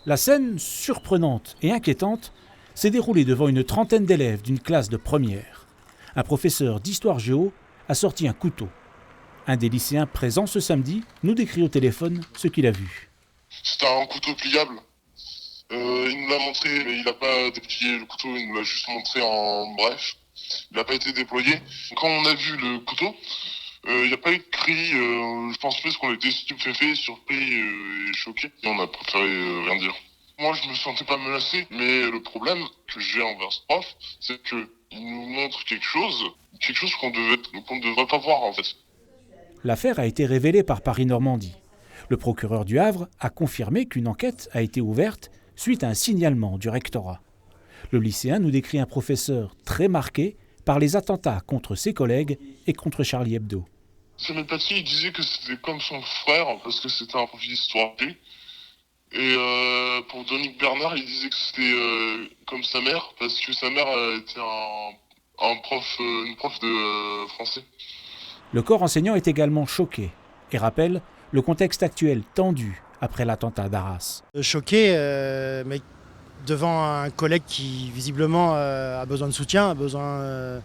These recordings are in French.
La scène, surprenante et inquiétante, s'est déroulée devant une trentaine d'élèves d'une classe de première. Un professeur d'histoire géo a sorti un couteau. Un des lycéens présents ce samedi nous décrit au téléphone ce qu'il a vu. C'était un couteau pliable. Il nous l'a montré, mais il n'a pas déplié le couteau, il nous l'a juste montré en bref. Il n'a pas été déployé. Quand on a vu le couteau, il n'y a pas eu de cri. Je pense plus qu'on était stupéfaits, surpris et choqués. Et on a préféré rien dire. Moi, je me sentais pas menacé, mais le problème que j'ai envers ce prof, c'est qu'il nous montre quelque chose qu'on ne devrait pas voir en fait. L'affaire a été révélée par Paris-Normandie. Le procureur du Havre a confirmé qu'une enquête a été ouverte suite à un signalement du rectorat. Le lycéen nous décrit un professeur très marqué par les attentats contre ses collègues et contre Charlie Hebdo. Samuel Paty, il disait que c'était comme son frère, parce que c'était un profil d'histoire. Et pour Dominique Bernard, il disait que c'était comme sa mère, parce que sa mère était une prof de français. Le corps enseignant est également choqué et rappelle le contexte actuel tendu après l'attentat d'Arras. Choqué, mais devant un collègue qui visiblement a besoin de soutien, a besoin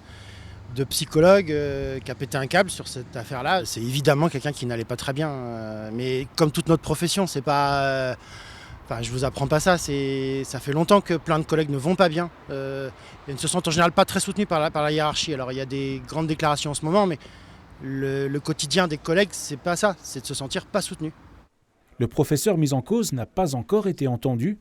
de psychologue, qui a pété un câble sur cette affaire-là. C'est évidemment quelqu'un qui n'allait pas très bien, mais comme toute notre profession, c'est pas... je vous apprends pas ça, ça fait longtemps que plein de collègues ne vont pas bien. Ils ne se sentent en général pas très soutenus par la hiérarchie. Alors il y a des grandes déclarations en ce moment, mais le quotidien des collègues, c'est pas ça, c'est de se sentir pas soutenu. Le professeur mis en cause n'a pas encore été entendu,